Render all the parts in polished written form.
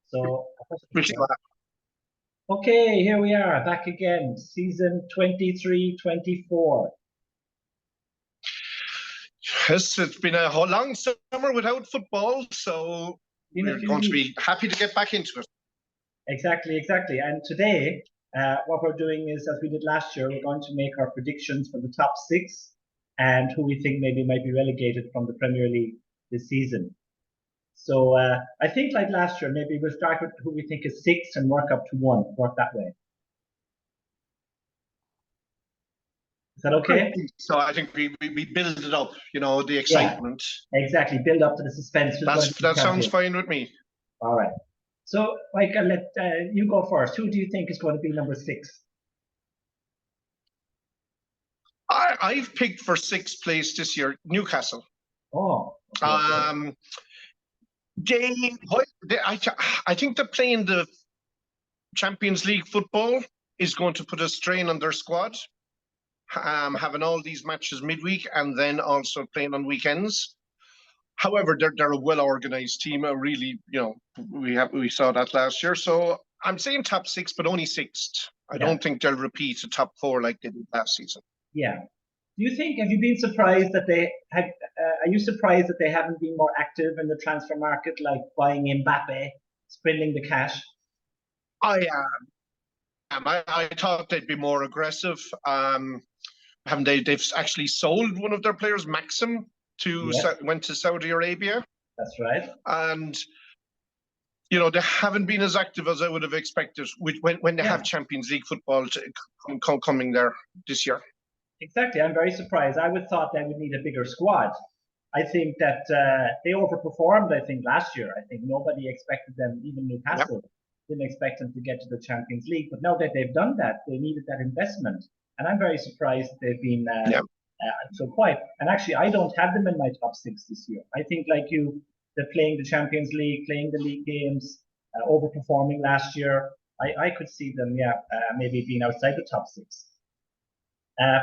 So, Which okay, here we are back again, season 23-24. Yes, it's been a whole long summer without football, so we're going to be happy to get back into it. Exactly. And today, what we're doing is, as we did last year, we're going to make our predictions for the top six and who we think maybe might be relegated from the Premier League this season. So I think like last year, maybe we'll start with who we think is six and work up to one, work that way. Is that okay? So I think we build it up, the excitement. Yeah, exactly, build up to the suspense. That sounds fine with me. All right. So, Mike, let you go first. Who do you think is going to be number six? I've picked for sixth place this year, Newcastle. Oh. Okay. I think they're playing the Champions League football is going to put a strain on their squad. Having all these matches midweek and then also playing on weekends. However, they're a well-organized team. Really, we saw that last year. So I'm saying top six, but only sixth. I don't think they'll repeat a top four like they did last season. Yeah. Have you been surprised that are you surprised that they haven't been more active in the transfer market, like buying Mbappe, spending the cash? I am. I thought they'd be more aggressive. They've actually sold one of their players, Maxim, went to Saudi Arabia. That's right. And they haven't been as active as I would have expected when they have Champions League football coming there this year. Exactly. I'm very surprised. I would thought they would need a bigger squad. I think that they overperformed, last year. I think nobody expected them, even Newcastle, didn't expect them to get to the Champions League. But now that they've done that, they needed that investment. And I'm very surprised they've been so quiet. And actually, I don't have them in my top six this year. I think, like you, they're playing the Champions League, playing the league games, overperforming last year. I could see them, maybe being outside the top six.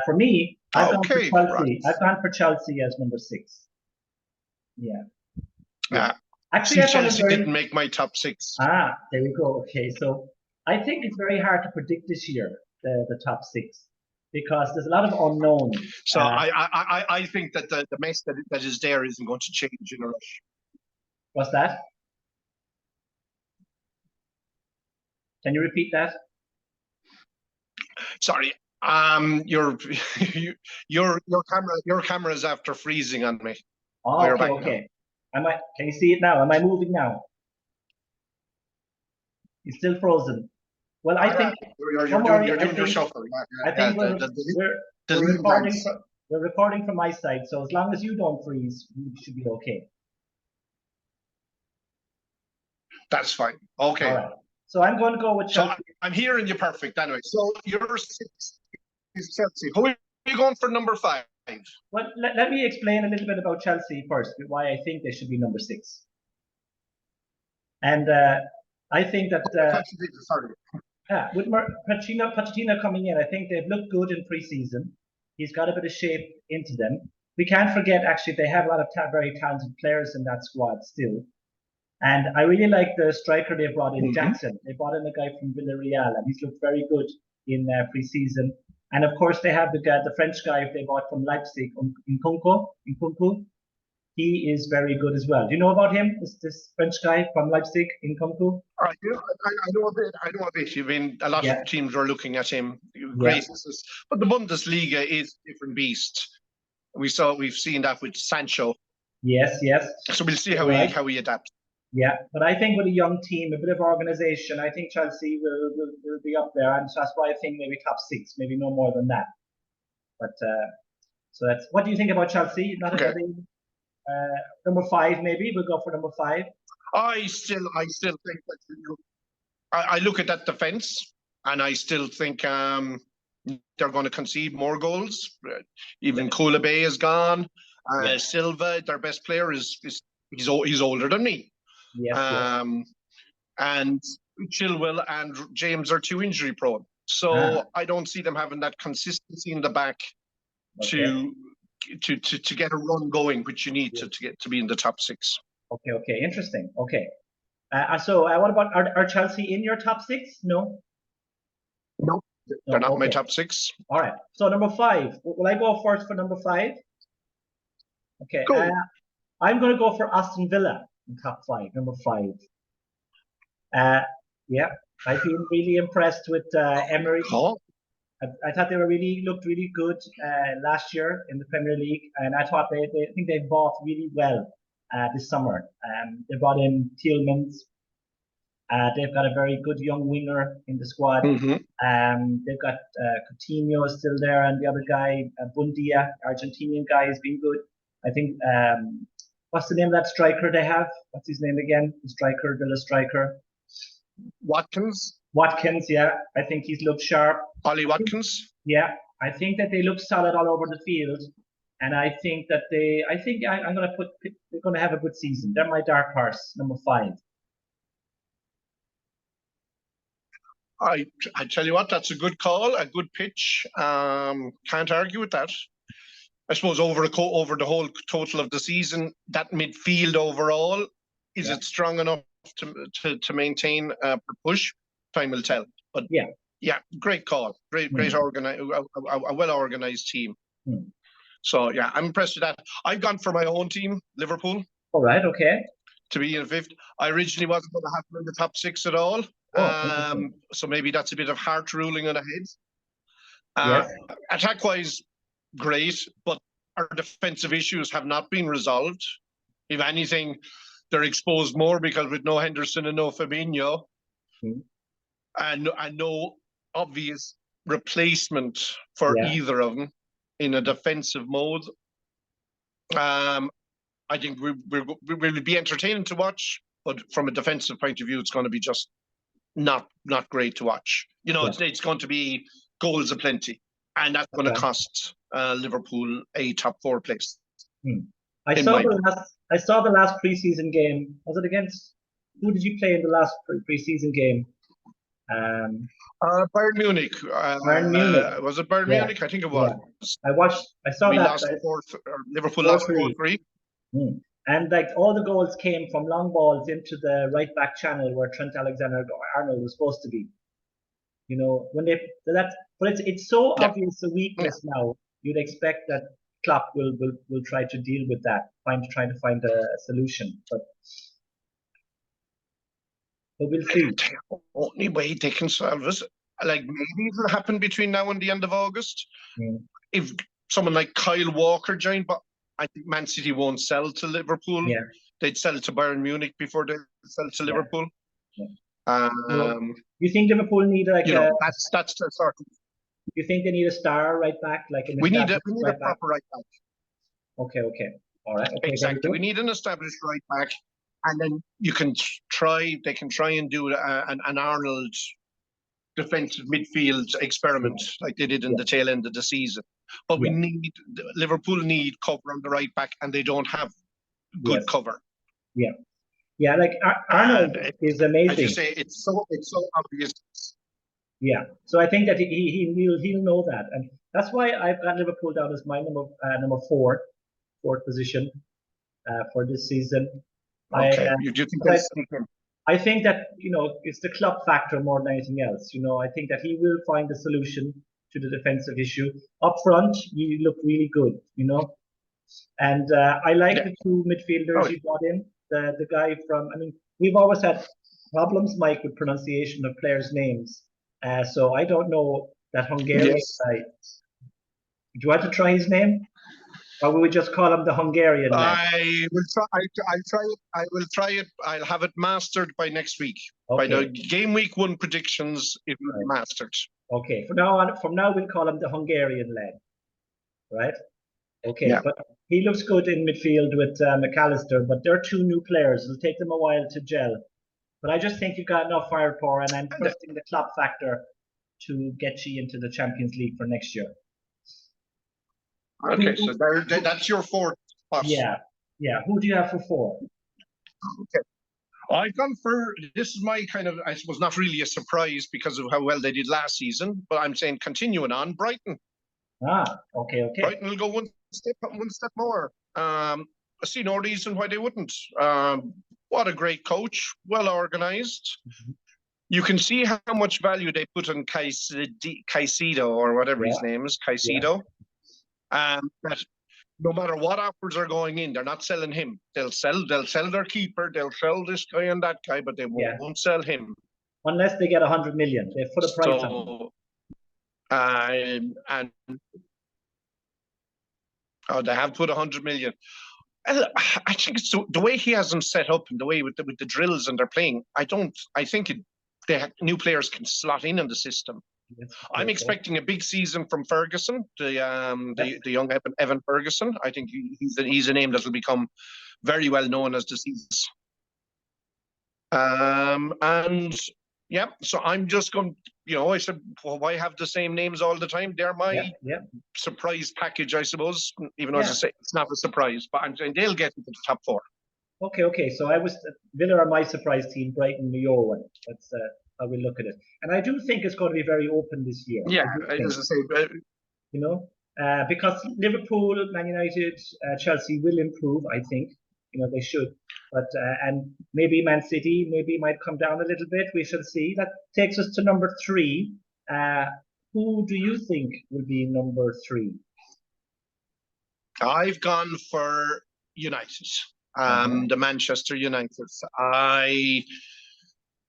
For me, I've gone for Chelsea. Right. I've gone for Chelsea as number six. Yeah. Actually, Chelsea didn't make my top six. There we go. Okay, so I think it's very hard to predict this year the top six because there's a lot of unknowns. So I think that the mess that is there isn't going to change in a rush. What's that? Can you repeat that? Sorry. Your camera is after freezing on me. Oh, okay. Can you see it now? Am I moving now? It's still frozen. Well, I think you're doing your shuffle. I think we're recording from my side, so as long as you don't freeze, we should be okay. That's fine. Okay. All right. So I'm going to go with Chelsea. So I'm hearing you perfect anyway. So your six is Chelsea. Who are you going for number five? Well, let me explain a little bit about Chelsea first, why I think they should be number six. And I think that with Pochettino coming in, I think they've looked good in pre-season. He's got a bit of shape into them. We can't forget, actually, they have a lot of very talented players in that squad still. And I really like the striker they brought in, Jackson. They brought in a guy from Villarreal, and he's looked very good in pre-season. And of course, they have the French guy they bought from Leipzig, Nkunku. He is very good as well. Do you know about him? This French guy from Leipzig, Nkunku? I know a bit. I mean, a lot of teams are looking at him. Great, but the Bundesliga is a different beast. We've seen that with Sancho. Yes. So we'll see how he adapts. Yeah, but I think with a young team, a bit of organization, I think Chelsea will be up there, and so that's why I think maybe top six, maybe no more than that. But so that's what do you think about Chelsea? Number five, maybe we'll go for number five. I still think that I look at that defense, and I still think they're going to concede more goals. Even Koulibaly is gone. Silva, their best player, he's older than me. Yes. And Chilwell and James are too injury prone. So I don't see them having that consistency in the back to get a run going, which you need to be in the top six. Okay, interesting. Okay. What about are Chelsea in your top six? No. No, they're not my okay. top six. All right. So number 5. Will I go first for number 5? Okay. Go. I'm going to go for Aston Villa in top 5. Number 5. Yeah, I've been really impressed with Emery. Oh. I thought they looked really good last year in the Premier League, and I thought I think they bought really well this summer. They brought in Tielemans. They've got a very good young winger in the squad. They've got Coutinho still there, and the other guy, Bundia, Argentinian guy, has been good. I think, what's the name of that striker they have? What's his name again? The striker, Villa striker. Watkins, yeah. I think he's looked sharp. Ollie Watkins. Yeah, I think that they look solid all over the field. And I think that I'm going to they're going to have a good season. They're my dark horse, number 5. I tell you what, that's a good call, a good pitch. Can't argue with that. I suppose over the whole total of the season, that midfield overall, is it strong enough to maintain a push? Time will tell. But yeah, great call, great a well organized team. So yeah, I'm impressed with that. I've gone for my own team, Liverpool. All right, okay. To be in 5th. I originally wasn't going to have them in the top 6 at all. So maybe that's a bit of heart ruling on ahead. Attack-wise, great, but our defensive issues have not been resolved. If anything, they're exposed more because with no Henderson and no Fabinho, and no obvious replacement for either of them in a defensive mode. I think we will be entertaining to watch, but from a defensive point of view, it's going to be just not great to watch. It's going to be goals aplenty, and that's going to cost Liverpool a top 4 place. I saw the last preseason game. Was it against? Who did you play in the last preseason game? Bayern Munich. Was it Bayern Munich? I think it was. I saw we that. Lost Liverpool lost 4-3. And like all the goals came from long balls into the right back channel where Trent Alexander-Arnold was supposed to be. But it's so obvious a weakness now. You'd expect that Klopp will try to deal with that, trying to find a solution. But we'll see. The only way they can solve it, like maybe it'll happen between now and the end of August. If someone like Kyle Walker joined, but I think Man City won't sell to Liverpool. They'd sell to Bayern Munich before they sell to Liverpool. You think Liverpool need that's the sort of. You think they need a star right back, like we need a proper right back. Okay, all right. Okay, exactly. We need an established right back, and then you can they can try and do an Arnold defensive midfield experiment like they did in the tail end of the season. But Liverpool need cover on the right back, and they don't have good cover. Yeah, like Arnold is amazing. As you say, it's so obvious. Yeah, so I think that he'll know that, and that's why I've got Liverpool down as my number 4, 4th position for this season. Okay, you do think that's I think that it's the club factor more than anything else. I think that he will find a solution to the defensive issue. Up front, you look really good, and I like the 2 midfielders you brought in. The guy we've always had problems, Mike, with pronunciation of players' names. So I don't know that Hungarian guy. Do you want to try his name? Or will we just call him the Hungarian man? I will try. I will try it. I'll have it mastered by next week. By the game week 1 predictions, it will be mastered. Okay. From now we'll call him the Hungarian lad. Right? Okay. Yeah. But he looks good in midfield with McAllister, but they're 2 new players. It'll take them a while to gel. But I just think you've got enough firepower, and I'm trusting the club factor to get you into the Champions League for next year. Okay, so that's your 4th spot. Yeah. Who do you have for 4? Okay. I've gone for, this is my kind of, I suppose, not really a surprise because of how well they did last season, but I'm saying continuing on, Brighton. Okay. Brighton will go one step more. I see no reason why they wouldn't. What a great coach, well organized. You can see how much value they put on Caicedo or whatever his name is, Caicedo. That no matter what offers are going in, they're not selling him. They'll sell their keeper, they'll sell this guy and that guy, but they won't sell him. Unless they get 100 million. They put a price on him. They have put 100 million. I think it's the way he has them set up and the way with the drills and they're playing. I think the new players can slot in the system. Yes, I'm expecting a big season from Ferguson, the young Evan Ferguson. I think he's a name that will become very well known as the season. So I'm just going. I said, well, why have the same names all the time? They're my surprise package, I suppose. Even though as I say, it's not a surprise, but I'm saying they'll get into the top 4. Okay. So Villa are my surprise team. Brighton, the your one. That's how we look at it. And I do think it's going to be very open this year. Yeah, as I say, because Liverpool, Man United, Chelsea will improve. I think they should. But and maybe Man City might come down a little bit. We shall see. That takes us to number 3. Who do you think will be number 3? I've gone for United. The Manchester United.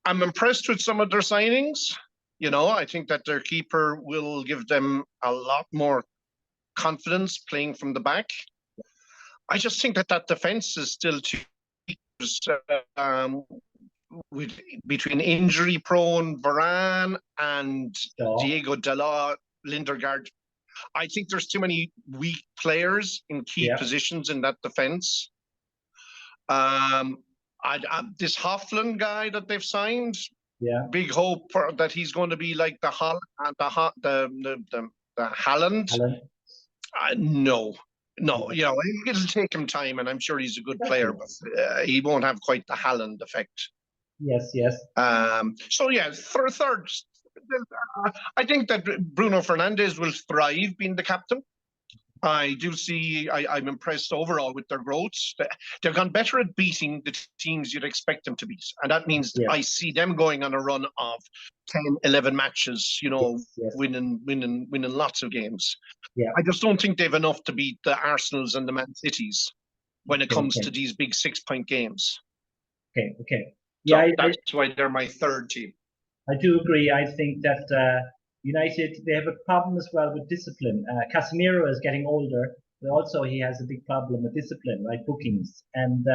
I'm impressed with some of their signings. I think that their keeper will give them a lot more confidence playing from the back. I just think that defense is still too between injury-prone Varane and Diego Dalot, Lindegaard. I think there's too many weak players in key positions in that defense. This Hofland guy that they've signed, big hope that he's going to be like the Haaland. No, it'll take him time, and I'm sure he's a good player, but he won't have quite the Haaland effect. Yes. For a third, I think that Bruno Fernandes will thrive being the captain. I do see, I'm impressed overall with their growth. They've gone better at beating the teams you'd expect them to beat. And that means I see them going on a run of 10, 11 matches, winning lots of games. Yeah. I just don't think they've enough to beat the Arsenals and the Man Cities when it comes to these big 6-point games. Okay. Yeah, so that's why they're my third team. I do agree. I think that United, they have a problem as well with discipline. Casemiro is getting older, but also he has a big problem with discipline, right? Bookings. And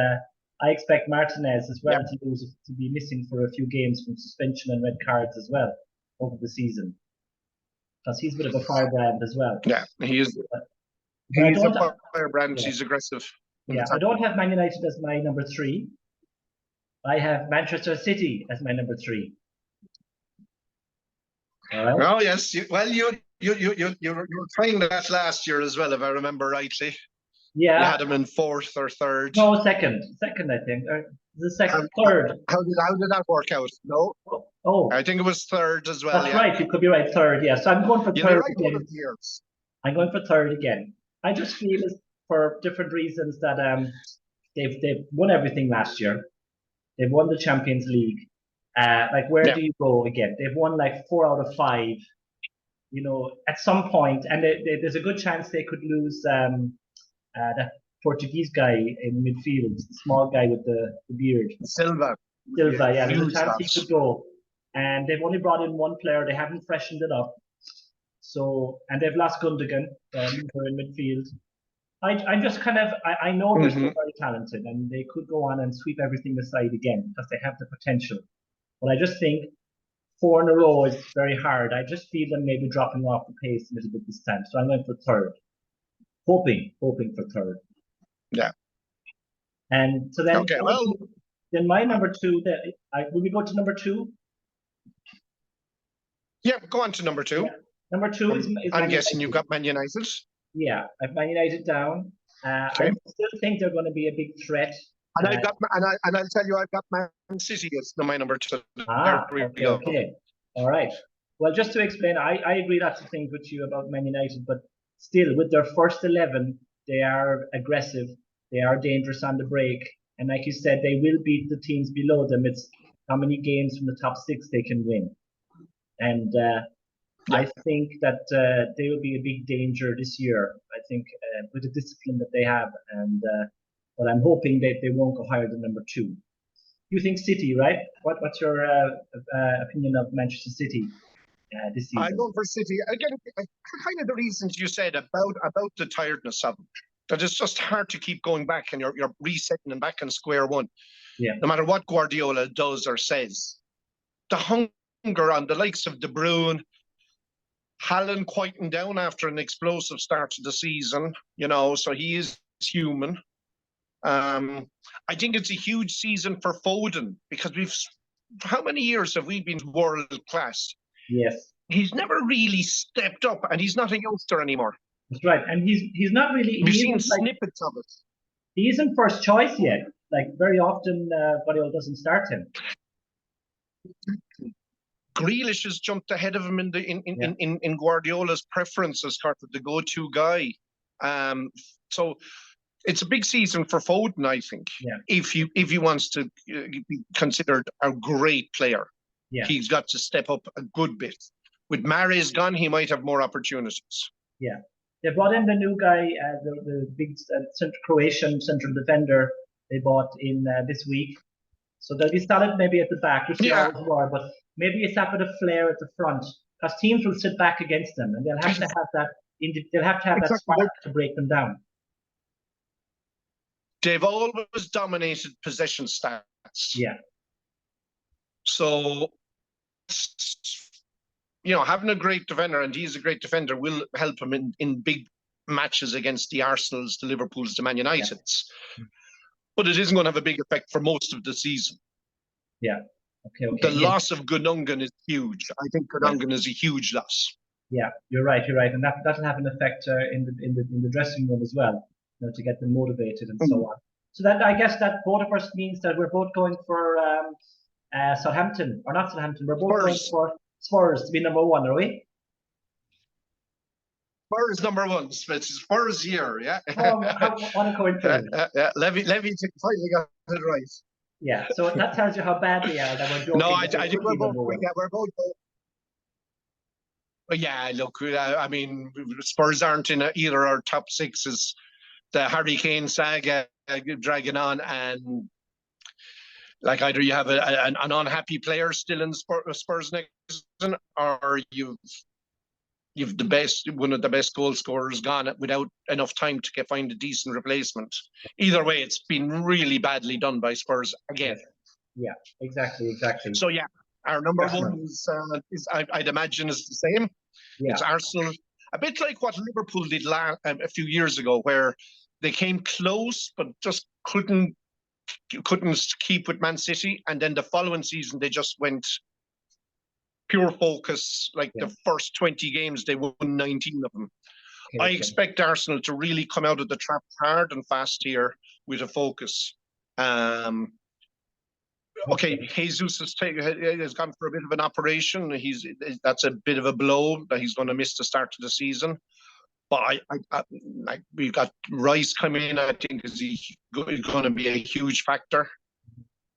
I expect Martinez as well to be missing for a few games from suspension and red cards as well over the season. Because he's a bit of a firebrand as well. Yeah, he is. He's a firebrand. He's aggressive. Yeah, I don't have Man United as my number 3. I have Manchester City as my number 3. All right. Oh yes, you were trying that last year as well, if I remember rightly. Yeah. You had him in 4th or 3rd. No, second, I think. The second, 3rd. How did that work out? No. Oh. I think it was 3rd as well. That's right. You could be right. 3rd. Yeah. So I'm going for 3rd again. I'm going for 3rd again. I just feel for different reasons that they've won everything last year. They've won the Champions League. Where do you go again? They've won 4 out of 5. At some point, and there's a good chance they could lose that Portuguese guy in midfield, the small guy with the beard. Silva. Yeah, there's a chance he could go. And they've only brought in one player. They haven't freshened it up. So, and they've lost Gundogan in midfield. I'm just I know they're still very talented, and they could go on and sweep everything aside again because they have the potential. But I just think 4 in a row is very hard. I just feel them maybe dropping off the pace a little bit this time. So I'm going for 3rd. Hoping for 3rd. Yeah. And so then, then my number 2, will we go to number 2? Yeah, go on to number 2. Yeah. Number 2 is I'm guessing you've got Man United. Yeah, I've Man United down. I still think they're going to be a big threat. And I'll tell you, I've got Man City as my number 2. Okay. All right. Well, just to explain, I agree lots of things with you about Man United, but still, with their first 11, they are aggressive. They are dangerous on the break. And like you said, they will beat the teams below them. It's how many games from the top 6 they can win. And I think that they will be a big danger this year. I think with the discipline that they have. And but I'm hoping that they won't go higher than number 2. You think City, right? What's your opinion of Manchester City this season? I go for City again. Kind of the reasons you said about the tiredness of them. That it's just hard to keep going back, and you're resetting them back on square one. Yeah. No matter what Guardiola does or says, the hunger on the likes of De Bruyne, Haaland quieting down after an explosive start to the season. So he is human. I think it's a huge season for Foden because how many years have we been world class? Yes. He's never really stepped up, and he's not a youngster anymore. That's right, and he's not really. We've seen snippets of it. He isn't first choice yet. Like very often, Guardiola doesn't start him. Grealish has jumped ahead of him in Guardiola's preference as kind of the go-to guy. So it's a big season for Foden, I think. Yeah. If he wants to be considered a great player, he's got to step up a good bit. With Mahrez gone, he might have more opportunities. Yeah. They brought in the new guy, the big Croatian central defender they bought in this week. So they'll be solid maybe at the back, which they always were, but maybe it's that bit of flair at the front, because teams will sit back against them, and they'll have to have that. They'll have to have that spark to break them down. They've always dominated possession stats. Yeah. So, having a great defender, and he's a great defender, will help him in big matches against the Arsenals, the Liverpools, the Man Uniteds. Yeah. But it isn't going to have a big effect for most of the season. Yeah. Okay. The loss of Gundogan is huge. I think Gundogan is a huge loss. Yeah, you're right, and that'll have an effect in the dressing room as well, to get them motivated and so on. So that, I guess, that both of us means that we're both going for Southampton, or not Southampton. We're both going for Spurs to be number 1, are we? Spurs number 1. It's Spurs year, yeah. What a coincidence. Levy finally got it right. Yeah, so that tells you how bad we are that we're joking. No, I think we're both. Yeah, look, I mean, Spurs aren't in either our top 6s. The Harry Kane saga dragging on, and like either you have an unhappy player still in Spurs next season, or you've one of the best goal scorers gone without enough time to find a decent replacement. Either way, it's been really badly done by Spurs again. Yeah, exactly. So yeah, our number 1 is I'd imagine is the same. Yeah. It's Arsenal, a bit like what Liverpool did a few years ago, where they came close but just couldn't keep with Man City, and then the following season they just went pure focus. Like the first 20 games, they won 19 of them. Okay, I expect Arsenal to really come out of the trap hard and fast here with a focus. Okay, Jesus has gone for a bit of an operation. That's a bit of a blow that he's going to miss the start of the season. But we've got Rice coming in. I think is going to be a huge factor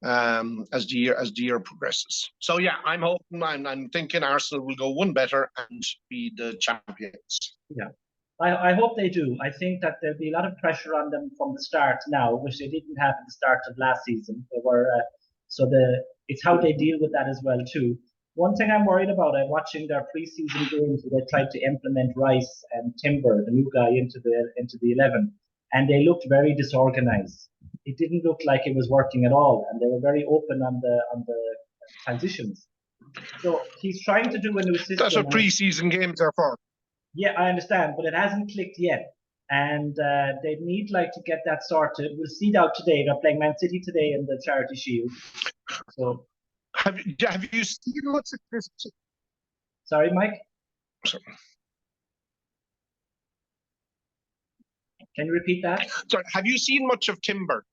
as the year progresses. So yeah, I'm thinking Arsenal will go one better and be the champions. Yeah, I hope they do. I think that there'll be a lot of pressure on them from the start now, which they didn't have at the start of last season. They were it's how they deal with that as well too. One thing I'm worried about, I'm watching their preseason games where they tried to implement Rice and Timber, the new guy, into the 11, and they looked very disorganized. It didn't look like it was working at all, and they were very open on the transitions. So he's trying to do a new system. That's what preseason games are for. Yeah, I understand, but it hasn't clicked yet, and they need to get that sorted. We'll see out today. They're playing Man City today in the Charity Shield. So. Have you seen much of this? Sorry, Mike? Sorry. Can you repeat that? Sorry, have you seen much of Timber?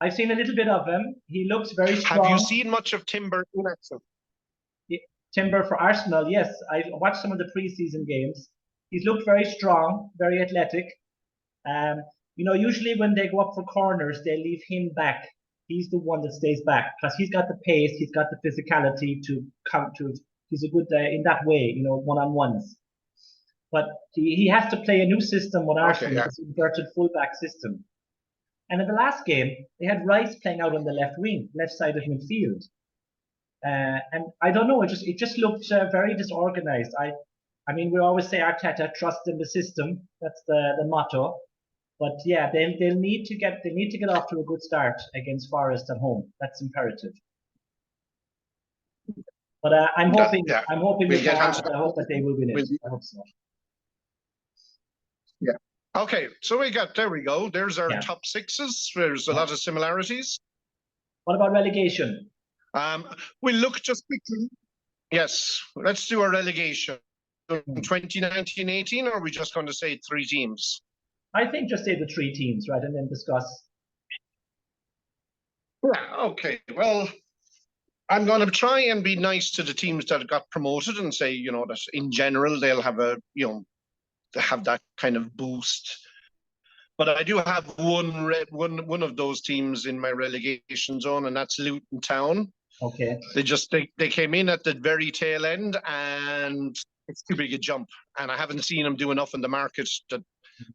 I've seen a little bit of him. He looks very strong. Have you seen much of Timber in action? Timber for Arsenal, yes. I watched some of the preseason games. He's looked very strong, very athletic. You know, usually when they go up for corners, they leave him back. He's the one that stays back because he's got the pace, he's got the physicality to count to. He's a good in that way, you know, one-on-ones. But he has to play a new system with Arsenal, this inverted fullback system. And in the last game, they had Rice playing out on the left wing, left side of midfield. And I don't know, it just looked very disorganized. I mean, we always say Arteta, trust in the system. That's the motto. But yeah, they'll need to get off to a good start against Forest at home. That's imperative. But I'm hoping we'll I hope that they will win it. I hope so. Yeah. Okay, so there we go. There's our top sixes. There's a lot of similarities. What about relegation? We'll look just quickly. Yes, let's do a relegation. 2019-18, or are we just going to say 3 teams? I think just say the 3 teams, right, and then discuss. Yeah, okay. Well, I'm going to try and be nice to the teams that got promoted and say, you know, that in general they'll have they have that kind of boost. But I do have one of those teams in my relegation zone, and that's Luton Town. Okay. They came in at the very tail end, and it's too big a jump. And I haven't seen them do enough in the market that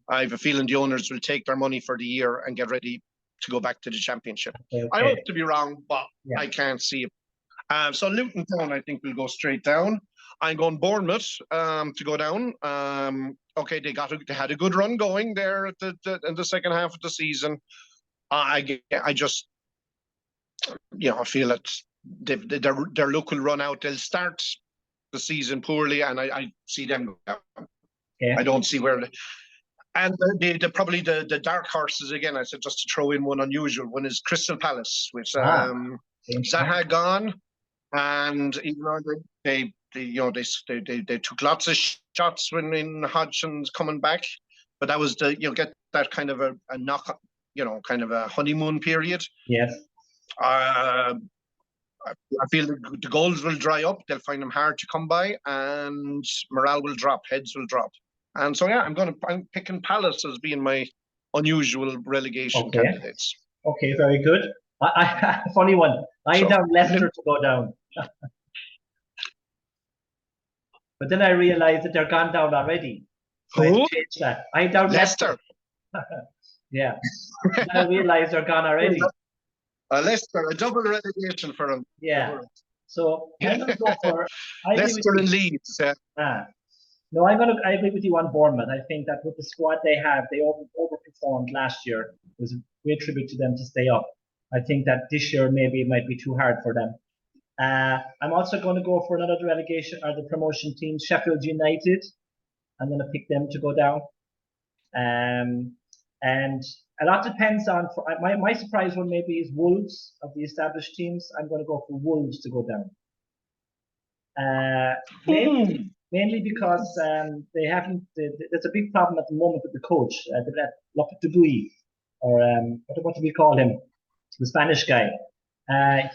I have a feeling the owners will take their money for the year and get ready to go back to the Championship. Okay. I hope to be wrong, but I can't see it. So Luton Town, I think, will go straight down. I'm going Bournemouth to go down. Okay, they had a good run going there at in the second half of the season. I just, you know, I feel that their luck will run out. They'll start the season poorly, and I see them go down. Yeah. I don't see where. And probably the dark horses again. I said just to throw in one unusual one is Crystal Palace, which Zaha gone, and even though they took lots of shots when in Hodgson's coming back, but that was get that kind of a knock, kind of a honeymoon period. Yes. I feel the goals will dry up. They'll find them hard to come by, and morale will drop. Heads will drop. And so, yeah, I'm picking Palace as being my unusual relegation candidates. Okay, very good. I funny one. I had down Leicester to go down. But then I realized that they're gone down already. So I changed that. I had down Leicester. Yeah. Then I realized they're gone already. Leicester, a double relegation for them. Yeah. So I'm going to go for Leicester and Leeds. No, I agree with you on Bournemouth. I think that with the squad they have, they overperformed last year. It was a great tribute to them to stay up. I think that this year maybe it might be too hard for them. I'm also going to go for another relegation or the promotion team, Sheffield United. I'm going to pick them to go down. And a lot depends on my surprise one maybe is Wolves of the established teams. I'm going to go for Wolves to go down. Mainly because they haven't. There's a big problem at the moment with the coach, Lopetegui, or what do we call him? The Spanish guy.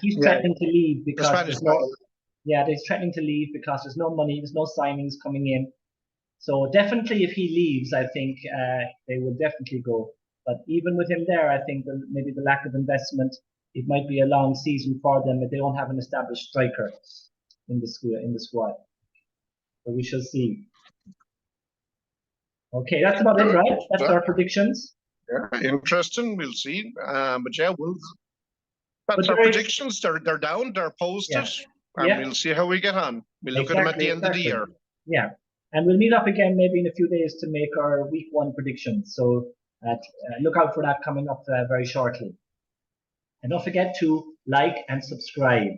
He's threatening to leave because he's threatening to leave because there's no money, there's no signings coming in. So definitely, if he leaves, I think they will definitely go. But even with him there, I think maybe the lack of investment, it might be a long season for them if they don't have an established striker in the squad. So we shall see. Okay, that's about it, right? That's our predictions. Yeah, interesting. We'll see. But yeah, that's our predictions. They're down. They're posted. And we'll see how we get on. We'll look at them at the end of the year. Yeah. And we'll meet up again maybe in a few days to make our week 1 predictions. So look out for that coming up very shortly. And don't forget to like and subscribe.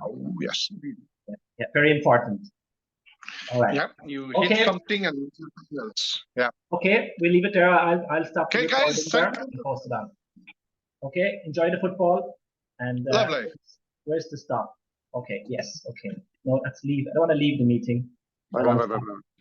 Oh, yes. Yeah, very important. All right. Yeah, you hit something and something else. Yeah. Okay, we'll leave it there. I'll stop. Okay, guys. Thank you. And post it on. Okay, enjoy the football. And lovely. Where's the stop? Okay. Yes. Okay. No, let's leave. I don't want to leave the meeting.